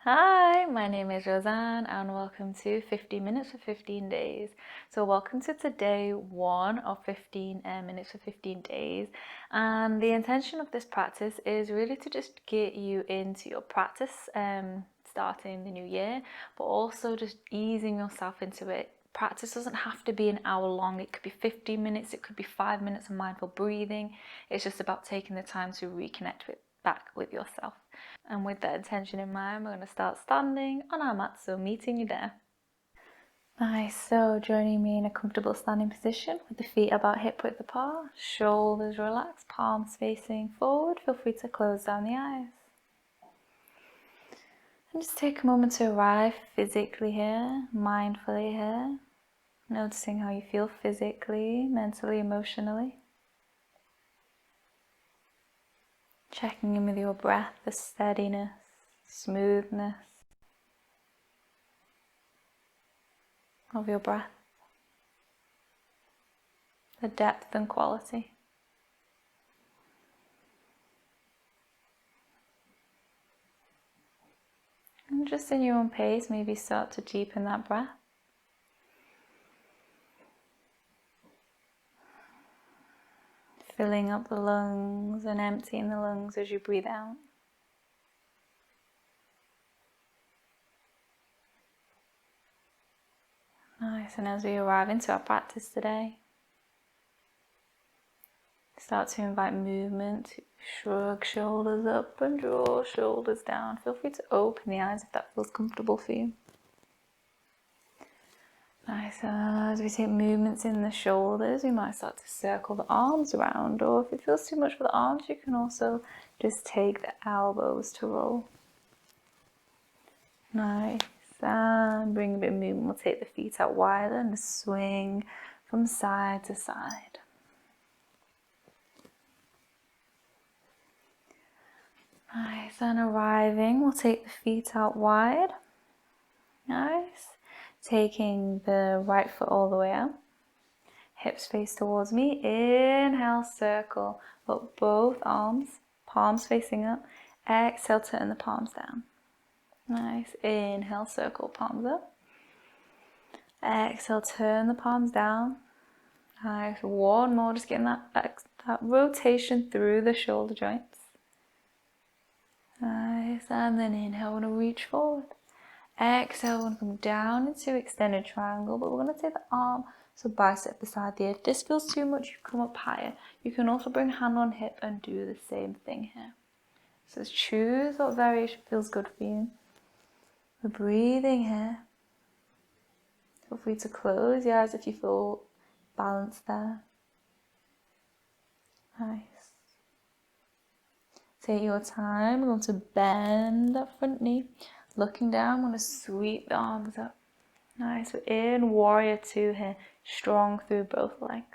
Hi, my name is Roseanne and welcome to 15 Minutes for 15 Days. So welcome to today 1 of 15 minutes for 15 days. And the intention of this practice is really to just get you into your practice starting the new year, but also just easing yourself into it. Practice doesn't have to be an hour long. It could be 15 minutes, it could be 5 minutes of mindful breathing. It's just about taking the time to reconnect back with yourself. And with that intention in mind, we're going to start standing on our mat, so meeting you there. Nice, so joining me in a comfortable standing position with the feet about hip width apart, shoulders relaxed, palms facing forward. Feel free to close down the eyes. And just take a moment to arrive physically here, mindfully here, noticing how you feel physically, mentally, emotionally. Checking in with your breath, the steadiness, smoothness of your breath, the depth and quality. And just in your own pace, maybe start to deepen that breath. Filling up the lungs and emptying the lungs as you breathe out. Nice, and as we arrive into our practice today, start to invite movement. Shrug shoulders up and draw shoulders down. Feel free to open the eyes if that feels comfortable for you. Nice, as we take movements in the shoulders, we might start to circle the arms around, or if it feels too much for the arms, you can also just take the elbows to roll. Nice, and bring a bit of movement. We'll take the feet out wider and swing from side to side. Nice, and arriving, we'll take the feet out wide. Nice. Taking the right foot all the way out. Hips face towards me. Inhale, circle up both arms, palms facing up. Exhale, turn the palms down. Nice. Inhale, circle, palms up. Exhale, turn the palms down. Nice. One more, just getting that rotation through the shoulder joints. Nice. And then inhale, we're going to reach forward. Exhale, we're going to come down into extended triangle, but we're going to take the arm, so bicep beside the ear. If this feels too much, you come up higher. You can also bring hand on hip and do the same thing here. So choose what variation feels good for you. We're breathing here. Feel free to close your eyes if you feel balanced there. Nice. Take your time. We're going to bend that front knee. Looking down, we're going to sweep the arms up. Nice. We're in warrior 2 here. Strong through both legs.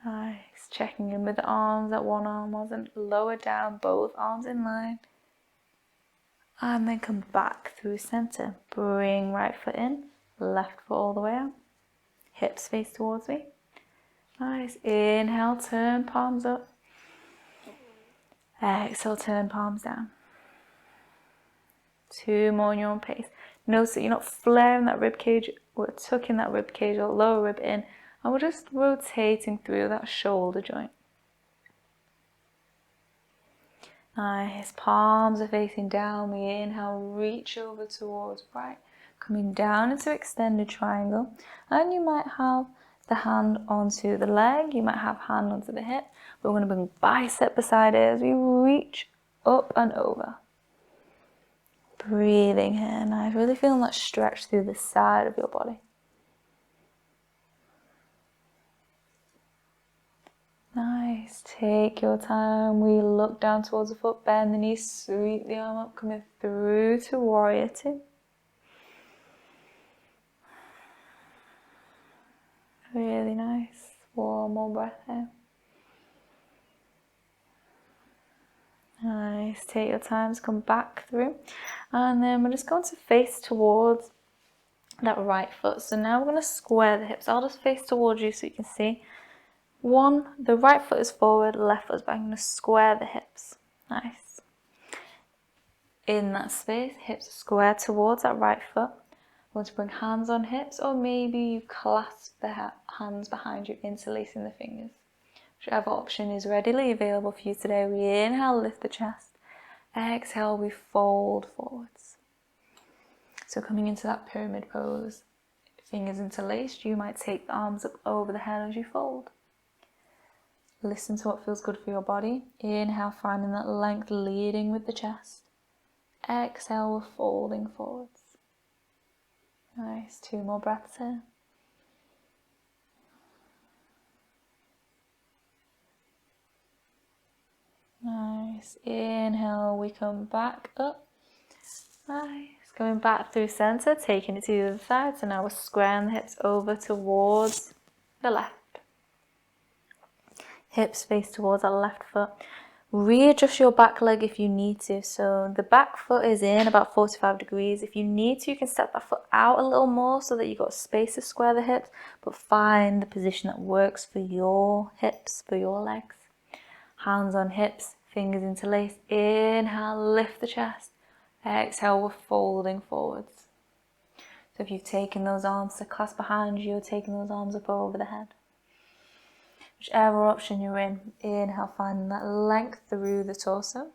Nice. Checking in with the arms that one arm wasn't. Lower down, both arms in line. And then come back through center. Bring right foot in, left foot all the way out. Hips face towards me. Nice. Inhale, turn palms up. Exhale, turn palms down. 2 more in your own pace. Notice that you're not flaring that rib cage. We're tucking that rib cage or lower rib in. And we're just rotating through that shoulder joint. Nice. Palms are facing down. We inhale, reach over towards right. Coming down into extended triangle. And you might have the hand onto the leg. You might have hand onto the hip. We're going to bring bicep beside it as we reach up and over. Breathing here. Nice. Really feeling that stretch through the side of your body. Nice. Take your time. We look down towards the foot, bend the knees, sweep the arm up, coming through to warrior 2. Really nice. 1 more breath here. Nice. Take your time to come back through. And then we're just going to face towards that right foot. So now we're going to square the hips. I'll just face towards you so you can see. 1, the right foot is forward, left foot is back. I'm going to square the hips. Nice. in that space, hips square towards that right foot. You want to bring hands on hips, or maybe you clasp the hands behind you, interlacing the fingers. Whichever option is readily available for you today. We inhale, lift the chest. Exhale, we fold forwards. So coming into that pyramid pose, fingers interlaced, you might take the arms up over the head as you fold. Listen to what feels good for your body. Inhale, finding that length, leading with the chest. Exhale, we're folding forwards. Nice, 2 more breaths here. Nice, inhale, we come back up. Nice, going back through center, taking it to the other side. So now we're squaring the hips over towards the left. Hips face towards that left foot. Readjust your back leg if you need to. So the back foot is in about 45 degrees. If you need to, you can step that foot out a little more so that you've got space to square the hips, but find the position that works for your hips, for your legs. Hands on hips, fingers interlaced. Inhale, lift the chest. Exhale, we're folding forwards. So if you've taken those arms to clasp behind you, you're taking those arms up over the head. Whichever option you're in, inhale, finding that length through the torso.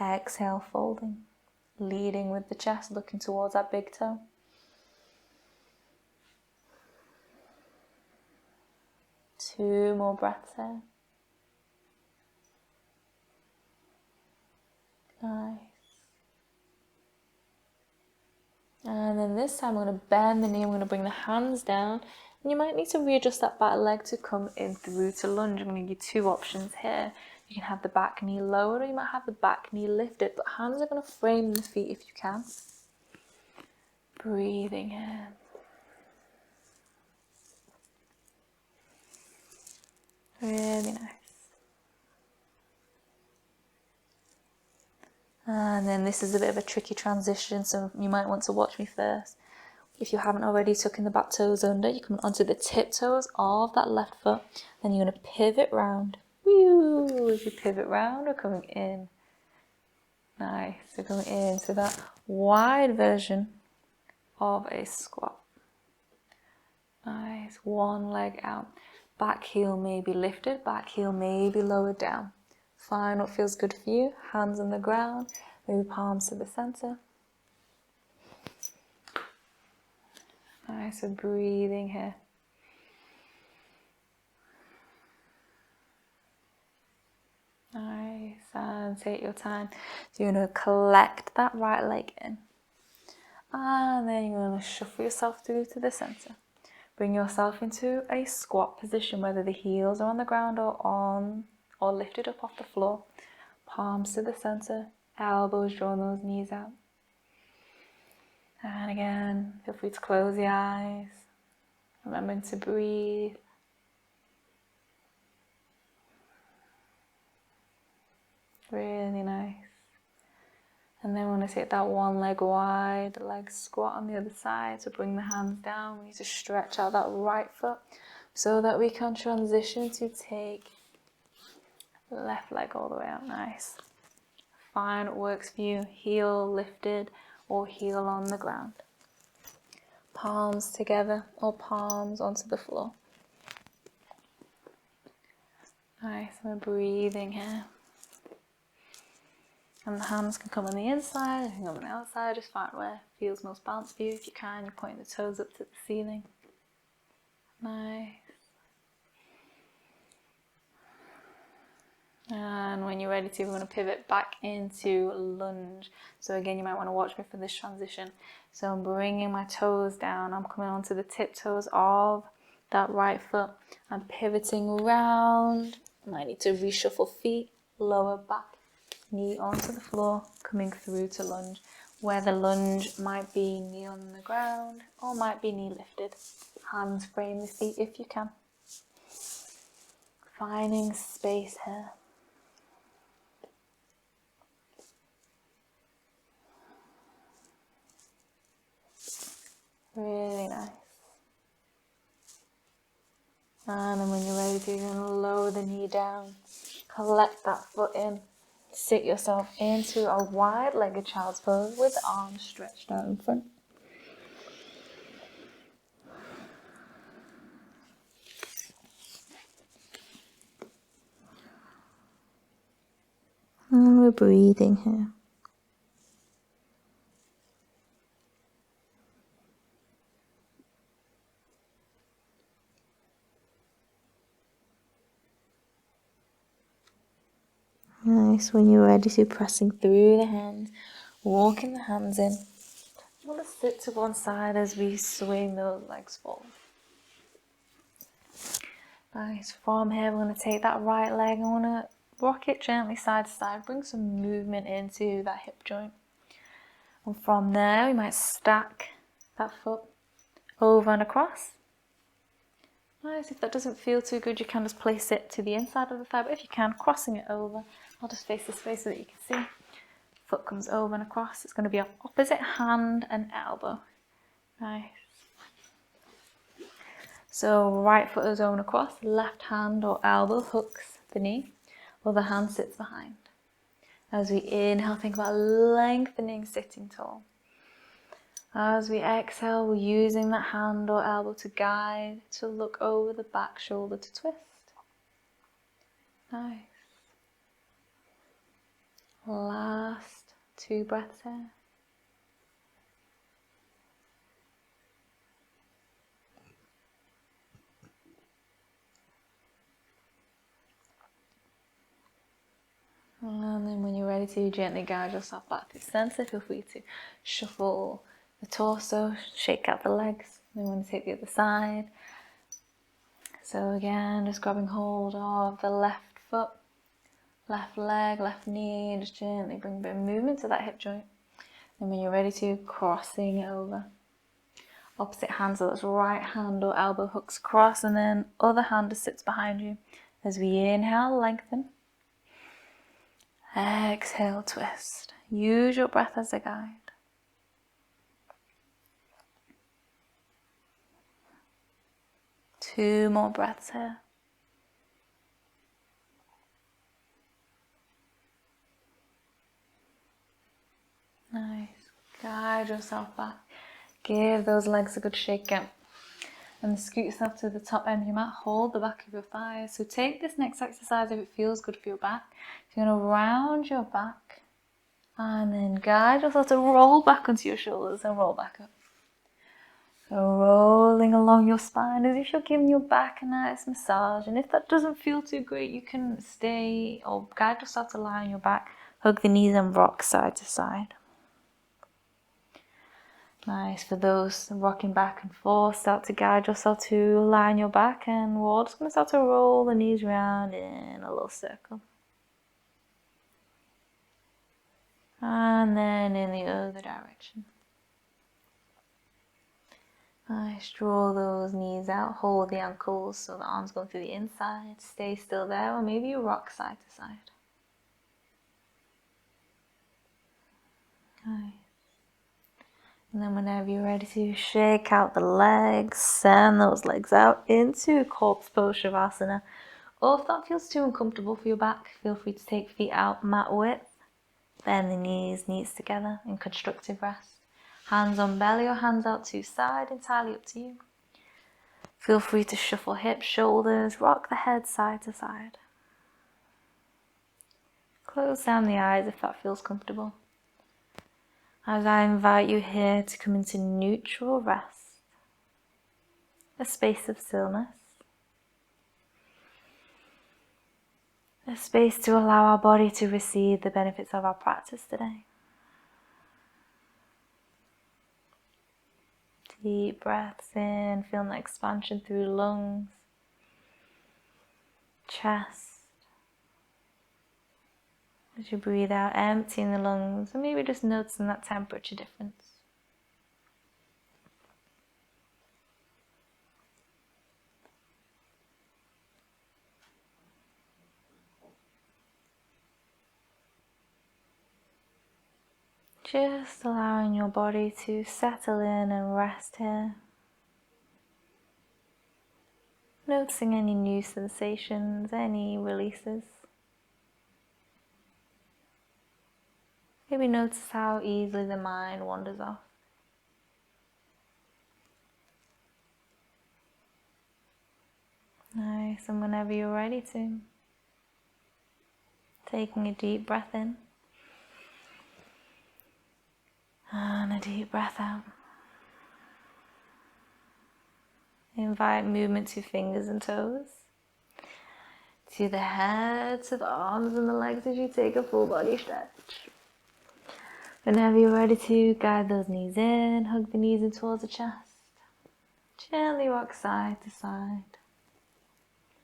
Exhale, folding. Leading with the chest, looking towards that big toe. Two more breaths here. Nice. And then this time I'm going to bend the knee, I'm going to bring the hands down. And you might need to readjust that back leg to come in through to lunge. I'm going to give you 2 options here. You can have the back knee lowered, or you might have the back knee lifted, but hands are going to frame the feet if you can. Breathing in. Really nice. And then this is a bit of a tricky transition, so you might want to watch me first. If you haven't already, tucking the back toes under, you come onto the tiptoes of that left foot, then you're going to pivot round. Woo! As you pivot round, we're coming in. Nice, we're coming in to that wide version of a squat. Nice, one leg out. Back heel may be lifted, back heel may be lowered down. Find what feels good for you. Hands on the ground, maybe palms to the center. Nice, so breathing here. Nice, and take your time. So you're going to collect that right leg in. And then you're going to shuffle yourself through to the center. Bring yourself into a squat position, whether the heels are on the ground or lifted up off the floor. Palms to the center, elbows, drawing those knees out. And again, feel free to close the eyes. Remembering to breathe. Really nice. And then we're going to take that one leg wide, leg squat on the other side. So bring the hands down. We need to stretch out that right foot so that we can transition to take the left leg all the way out. Nice. Find what works for you. Heel lifted or heel on the ground. Palms together or palms onto the floor. Nice. We're breathing here. And the hands can come on the inside, they can come on the outside, just find where feels most balanced for you. If you can, you're pointing the toes up to the ceiling. Nice. And when you're ready to, we're going to pivot back into lunge. So again, you might want to watch me for this transition. So I'm bringing my toes down, I'm coming onto the tiptoes of that right foot. I'm pivoting around, I might need to reshuffle feet, lower back. Knee onto the floor, coming through to lunge, where the lunge might be knee on the ground or might be knee lifted. Hands frame the feet if you can. Finding space here. Really nice. And then when you're ready to, you're going to lower the knee down, collect that foot in. sit yourself into a wide-legged child's pose with the arms stretched out in front. And we're breathing here. Nice. When you're ready to, pressing through the hands, walking the hands in. We'll just sit to one side as we swing those legs forward. Nice. From here, we're going to take that right leg and want to rock it gently side to side. Bring some movement into that hip joint. And from there, we might stack that foot over and across. Nice. If that doesn't feel too good, you can just place it to the inside of the thigh. But if you can, crossing it over. I'll just face this way so that you can see. Foot comes over and across. It's going to be opposite hand and elbow. Nice. So right foot is over and across. Left hand or elbow hooks the knee. Other hand sits behind. As we inhale, think about lengthening, sitting tall. As we exhale, we're using that hand or elbow to guide, to look over the back shoulder to twist. Nice. Last 2 breaths here. And then when you're ready to, gently guide yourself back to center. Feel free to shuffle the torso, shake out the legs. Then we're going to take the other side. So again, just grabbing hold of the left foot, left leg, left knee, and just gently bring a bit of movement to that hip joint. And when you're ready to, crossing it over. Opposite hand, so that's right hand or elbow hooks across, and then other hand just sits behind you. As we inhale, lengthen. Exhale, twist. Use your breath as a guide. Two more breaths here. Nice. Guide yourself back. Give those legs a good shake out. And scoot yourself to the top end of your mat. Hold the back of your thighs. So take this next exercise if it feels good for your back. You're going to round your back. And then guide yourself to roll back onto your shoulders and roll back up. So rolling along your spine as if you're giving your back a nice massage. And if that doesn't feel too great, you can stay or guide yourself to lie on your back. Hug the knees and rock side to side. Nice. For those rocking back and forth, start to guide yourself to lie on your back, and we're just going to start to roll the knees around in a little circle. And then in the other direction. Nice. Draw those knees out, hold the ankles so the arms go through the inside. Stay still there, or maybe you rock side to side. Nice. And then whenever you're ready to, shake out the legs, send those legs out into corpse pose shavasana. Or if that feels too uncomfortable for your back, feel free to take feet out mat width. Bend the knees together in constructive rest. Hands on belly or hands out to side, entirely up to you. Feel free to shuffle hips, shoulders, rock the head side to side. Close down the eyes if that feels comfortable. As I invite you here to come into neutral rest, a space of stillness, a space to allow our body to receive the benefits of our practice today. Deep breaths in, feeling the expansion through lungs, chest. As you breathe out, emptying the lungs, and maybe just noticing that temperature difference. Just allowing your body to settle in and rest here. Noticing any new sensations, any releases. Maybe notice how easily the mind wanders off. Nice, and whenever you're ready to, taking a deep breath in and a deep breath out. Invite movement to fingers and toes, to the head, to the arms and the legs as you take a full body stretch. Whenever you're ready to, guide those knees in, hug the knees in towards the chest. Gently rock side to side,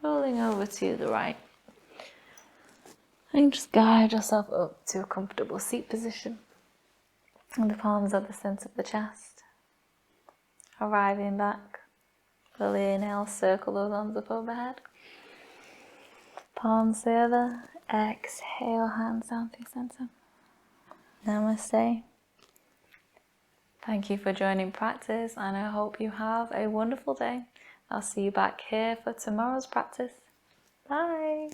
rolling over to the right. And just guide yourself up to a comfortable seat position. And the palms at the center of the chest. Arriving back. Fully inhale, circle those arms up overhead. Palms together. Exhale, hands down through center. Namaste. Thank you for joining practice, and I hope you have a wonderful day. I'll see you back here for tomorrow's practice. Bye.